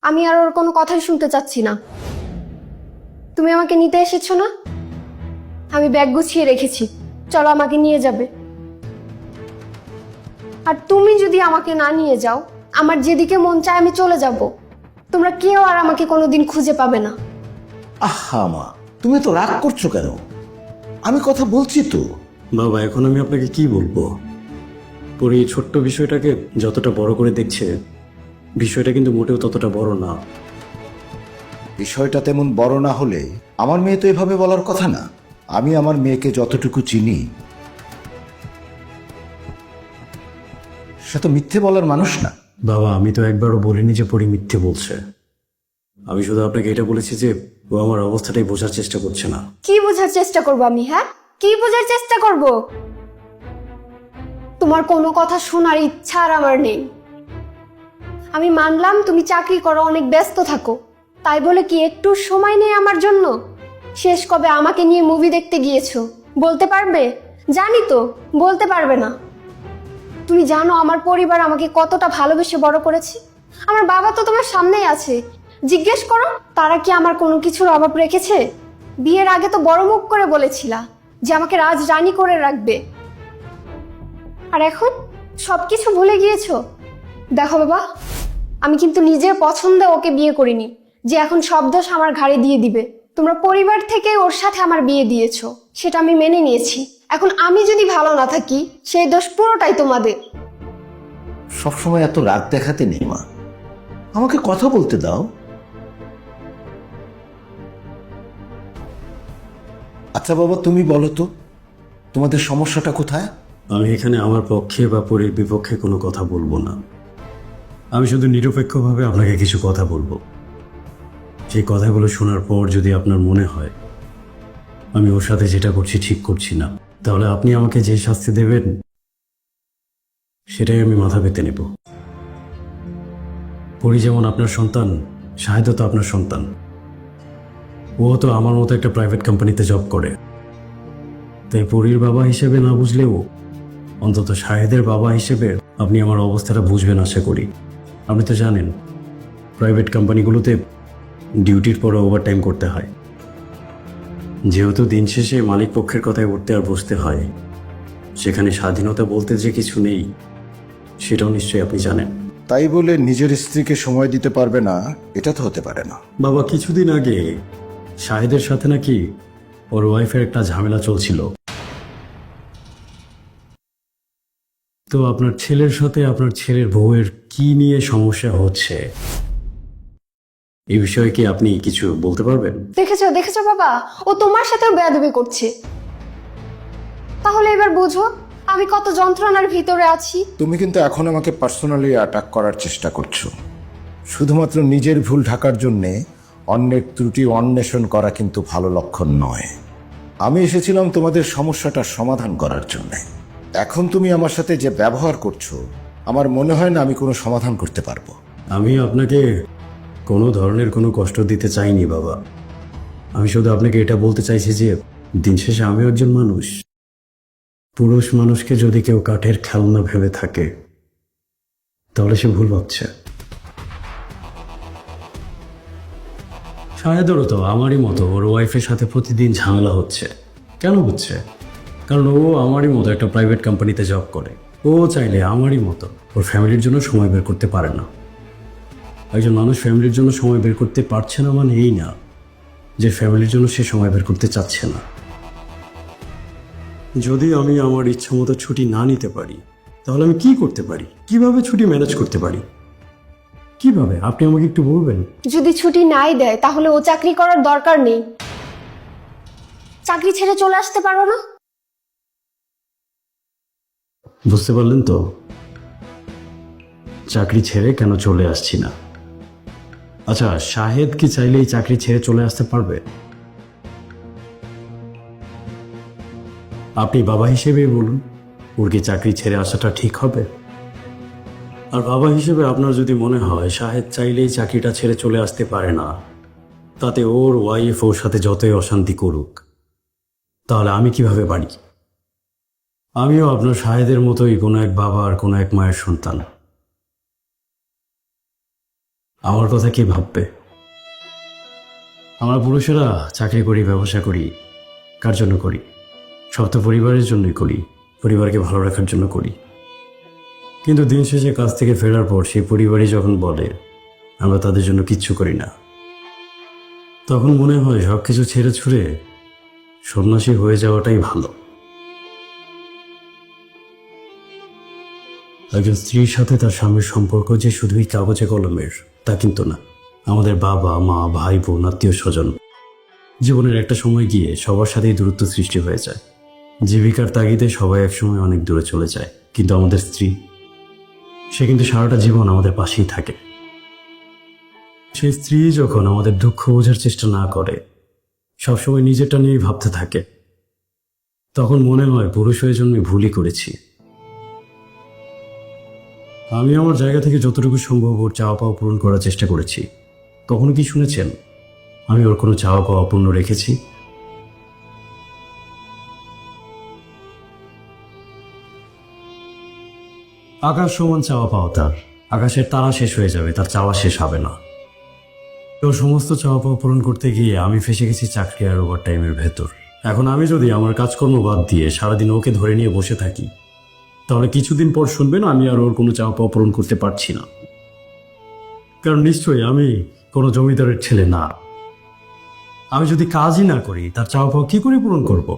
আমি আর ওর কোনো কথাই শুনতে চাচ্ছি না। তুমি আমাকে নিতে এসেছো না? আমি ব্যাগ গুছিয়ে রেখেছি, চলো আমাকে নিয়ে যাবে। আর তুমি যদি আমাকে না নিয়ে যাও, আমার যেদিকে মন চায় আমি চলে যাব। তোমরা কেউ আর আমাকে কোনোদিন খুঁজে পাবে না। আহা মা, তুমি তো রাগ করছো কেন? আমি কথা বলছি তো। বাবা, এখন আমি আপনাকে কি বলবো? পরে এই ছোট্ট বিষয়টাকে যতটা বড় করে দেখছে, বিষয়টা কিন্তু মোটেও ততটা বড় না। বিষয়টা তেমন বড় না হলে আমার মেয়ে তো এভাবে বলার কথা না। আমি আমার মেয়েকে যতটুকু চিনি, সে তো মিথ্যে বলার মানুষ না। বাবা, আমি তো একবারও বলিনি যে পরি মিথ্যে বলছে। আমি শুধু আপনাকে এটা বলেছি যে ও আমার অবস্থাটাই বোঝার চেষ্টা করছে না। কি বোঝার চেষ্টা করবো আমি? হ্যাঁ, কি বোঝার চেষ্টা করব? তোমার কোনো কথা শোনার ইচ্ছা আর আমার নেই। আমি মানলাম তুমি চাকরি করো, অনেক ব্যস্ত থাকো, তাই বলে কি একটু সময় নেই আমার জন্য? শেষ কবে আমাকে নিয়ে মুভি দেখতে গিয়েছো বলতে পারবে? জানি তো, বলতে পারবে না। তুমি জানো আমার পরিবার আমাকে কতটা ভালোবেসে বড় করেছে? আমার বাবা তো তোমার সামনেই আছে, জিজ্ঞেস করো তারা কি আমার কোনো কিছুর অভাব রেখেছে? বিয়ের আগে তো বড় মুখ করে বলেছিলা যে আমাকে রাজরানী করে রাখবে, আর এখন সবকিছু ভুলে গিয়েছো। দেখো বাবা, আমি কিন্তু নিজের পছন্দে ওকে বিয়ে করিনি যে এখন সব দোষ আমার ঘাড়ে দিয়ে দিবে। তোমরা পরিবার থেকে ওর সাথে আমার বিয়ে দিয়েছো, সেটা আমি মেনে নিয়েছি। এখন আমি যদি ভালো না থাকি, সেই দোষ পুরোটাই তোমাদের। সবসময় এত রাগ দেখাতে নেই মা, আমাকে কথা বলতে দাও। আচ্ছা বাবা, তুমি বলো তো তোমাদের সমস্যাটা কোথায়? আমি এখানে আমার পক্ষে বা পরির বিপক্ষে কোনো কথা বলবো না। আমি শুধু নিরপেক্ষভাবে আপনাকে কিছু কথা বলবো। সেই কথাগুলো শোনার পর যদি আপনার মনে হয় আমি ওর সাথে যেটা করছি ঠিক করছি না, তাহলে আপনি আমাকে যে শাস্তি দেবেন সেটাই আমি মাথা পেতে নেব। পরি যেমন আপনার সন্তান, শাহেদও তো আপনার সন্তান। ও তো আমার মতো একটা প্রাইভেট কোম্পানিতে জব করে। তাই পরির বাবা হিসেবে না বুঝলেও অন্তত শাহেদের বাবা হিসেবে আপনি আমার অবস্থাটা বুঝবেন আশা করি। আপনি তো জানেন প্রাইভেট কোম্পানিগুলোতে ডিউটির পরে ওভারটাইম করতে হয়। যেহেতু দিন শেষে মালিক পক্ষের কথায় উঠতে আর বসতে হয়, সেখানে স্বাধীনতা বলতে যে কিছু নেই সেটাও নিশ্চয়ই আপনি জানেন। তাই বলে নিজের স্ত্রীকে সময় দিতে পারবে না, এটা তো হতে পারে না। বাবা, কিছুদিন আগে শাহেদের সাথে নাকি ওর ওয়াইফের একটা ঝামেলা চলছিল। তো আপনার ছেলের সাথে আপনার ছেলের বউয়ের কি নিয়ে সমস্যা হচ্ছে এই বিষয়ে কি আপনি কিছু বলতে পারবেন? দেখেছো দেখেছো বাবা, ও তোমার সাথেও বেয়াদবি করছে। তাহলে এবার বুঝো আমি কত যন্ত্রণার ভিতরে আছি। তুমি কিন্তু এখন আমাকে পার্সোনালি অ্যাটাক করার চেষ্টা করছো। শুধুমাত্র নিজের ভুল ঢাকার জন্যে অন্যের ত্রুটি অন্বেষণ করা কিন্তু ভালো লক্ষণ নয়। আমি এসেছিলাম তোমাদের সমস্যাটার সমাধান করার জন্যে। এখন তুমি আমার সাথে যে ব্যবহার করছো, আমার মনে হয় না আমি কোনো সমাধান করতে পারবো। আমি আপনাকে কোনো ধরনের কোনো কষ্ট দিতে চাইনি বাবা। আমি শুধু আপনাকে এটা বলতে চাইছি যে দিন শেষে আমি একজন মানুষ। পুরুষ মানুষকে যদি কেউ কাঠের খেলনা ভেবে থাকে তাহলে সে ভুল ভাবছে। শাহেদেরও তো আমারই মতো ওর ওয়াইফের সাথে প্রতিদিন ঝামেলা হচ্ছে। কেন হচ্ছে? কারণ ও আমারই মতো একটা প্রাইভেট কোম্পানিতে জব করে। ও চাইলে আমারই মতো ওর ফ্যামিলির জন্য সময় বের করতে পারে না। একজন মানুষ ফ্যামিলির জন্য সময় বের করতে পারছে না মানে এই না যে ফ্যামিলির জন্য সে সময় বের করতে চাচ্ছে না। যদি আমি আমার ইচ্ছা মতো ছুটি না নিতে পারি তাহলে আমি কি করতে পারি? কিভাবে ছুটি ম্যানেজ করতে পারি? কিভাবে আপনি আমাকে একটু বলবেন? যদি ছুটি নাই দেয় তাহলে ও চাকরি করার দরকার নেই। চাকরি ছেড়ে চলে আসতে পারো না? বুঝতে পারলেন তো চাকরি ছেড়ে কেন চলে আসছি না? আচ্ছা, শাহেদ কি চাইলে এই চাকরি ছেড়ে চলে আসতে পারবে? আপনি বাবা হিসেবেই বলুন, ওর কি চাকরি ছেড়ে আসাটা ঠিক হবে? আর বাবা হিসেবে আপনার যদি মনে হয় শাহেদ চাইলেই চাকরিটা ছেড়ে চলে আসতে পারে না, তাতে ওর ওয়াইফ ওর সাথে যতই অশান্তি করুক, তাহলে আমি কিভাবে পারি? আমিও আপনার শাহেদের মতোই কোনো এক বাবা আর কোনো এক মায়ের সন্তান। আমার কথা কি ভাববে? আমরা পুরুষেরা চাকরি করি, ব্যবসা করি, কার জন্য করি? সব তো পরিবারের জন্যই করি, পরিবারকে ভালো রাখার জন্য করি। কিন্তু দিন শেষে কাজ থেকে ফেরার পর সেই পরিবারই যখন বলে আমরা তাদের জন্য কিচ্ছু করি না, তখন মনে হয় সব কিছু ছেড়ে ছুড়ে সন্ন্যাসী হয়ে যাওয়াটাই ভালো। একজন স্ত্রীর সাথে তার স্বামীর সম্পর্ক যে শুধুই কাগজে কলমের তা কিন্তু না। আমাদের বাবা মা, ভাই বোন, আত্মীয় স্বজন, জীবনের একটা সময় গিয়ে সবার সাথেই দূরত্ব সৃষ্টি হয়ে যায়। জীবিকার তাগিদে সবাই একসময় অনেক দূরে চলে যায়, কিন্তু আমাদের স্ত্রী, সে কিন্তু সারাটা জীবন আমাদের পাশেই থাকে। সেই স্ত্রী যখন আমাদের দুঃখ বোঝার চেষ্টা না করে, সবসময় নিজেরটা নিয়েই ভাবতে থাকে, তখন মনে হয় পুরুষ হয়ে জন্মে ভুলই করেছি। আমি আমার জায়গা থেকে যতটুকু সম্ভব ওর চাওয়া পাওয়া পূরণ করার চেষ্টা করেছি। কখনো কি শুনেছেন আমি ওর কোনো চাওয়া পাওয়া অপূর্ণ রেখেছি? আকাশ সমান চাওয়া পাওয়া তার। আকাশের তারা শেষ হয়ে যাবে, তার চাওয়া শেষ হবে না। ওর সমস্ত চাওয়া পাওয়া পূরণ করতে গিয়ে আমি ফেসে গেছি চাকরি আর ওভার টাইমের ভেতর। এখন আমি যদি আমার কাজকর্ম বাদ দিয়ে সারাদিন ওকে ধরে নিয়ে বসে থাকি, তাহলে কিছুদিন পর শুনবেন আমি আর ওর কোনো চাওয়া পাওয়া পূরণ করতে পারছি না। কারণ নিশ্চয়ই আমি কোনো জমিদারের ছেলে না। আমি যদি কাজই না করি তার চাওয়া পাওয়া কী করে পূরণ করব?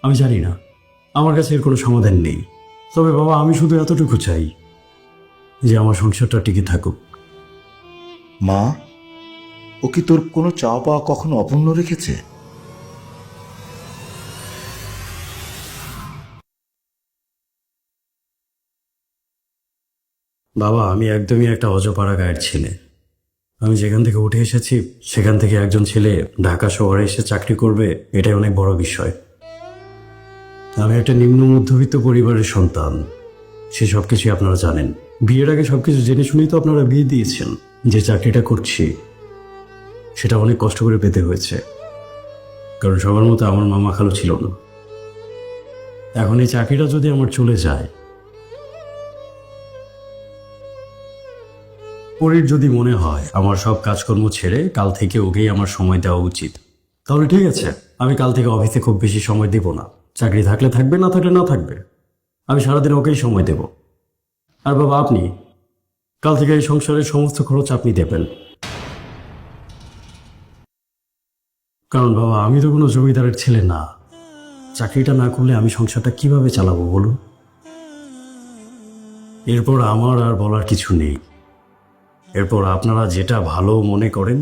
আমি জানি না, আমার কাছে এর কোনো সমাধান নেই। তবে বাবা, আমি শুধু এতটুকু চাই যে আমার সংসারটা টিকে থাকুক। মা, ও কি তোর কোনো চাওয়া পাওয়া কখনো অপূর্ণ রেখেছে? বাবা, আমি একদমই একটা অজপাড়া গায়ের ছেলে। আমি যেখান থেকে উঠে এসেছি সেখান থেকে একজন ছেলে ঢাকা শহরে এসে চাকরি করবে, এটাই অনেক বড় বিষয়। আমি একটা নিম্ন মধ্যবিত্ত পরিবারের সন্তান, সে সব কিছুই আপনারা জানেন। বিয়ের আগে সবকিছু জেনে শুনেই তো আপনারা বিয়ে দিয়েছেন। যে চাকরিটা করছি সেটা অনেক কষ্ট করে পেতে হয়েছে, কারণ সবার মতো আমার মামা খালু ছিল না। এখন এই চাকরিটা যদি আমার চলে যায়, পরীর যদি মনে হয় আমার সব কাজকর্ম ছেড়ে কাল থেকে ওকেই আমার সময় দেওয়া উচিত, তাহলে ঠিক আছে, আমি কাল থেকে অফিসে খুব বেশি সময় দেব না। চাকরি থাকলে থাকবে, না থাকলে না থাকবে, আমি সারাদিন ওকেই সময় দেব। আর বাবা, আপনি কাল থেকে এই সংসারের সমস্ত খরচ আপনি দেবেন। কারণ বাবা, আমি তো কোনো জমিদারের ছেলে না। চাকরিটা না করলে আমি সংসারটা কিভাবে চালাবো বলুন? এরপর আমার আর বলার কিছু নেই। এরপর আপনারা যেটা ভালো মনে করেন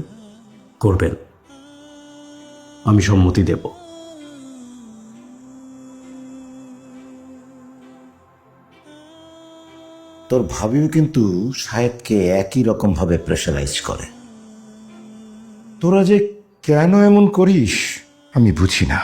করবেন, আমি সম্মতি দেব। তোর ভাবিও কিন্তু শাহেদকে একই রকম ভাবে প্রেশারাইজ করে। তোরা যে কেন এমন করিস আমি বুঝি না।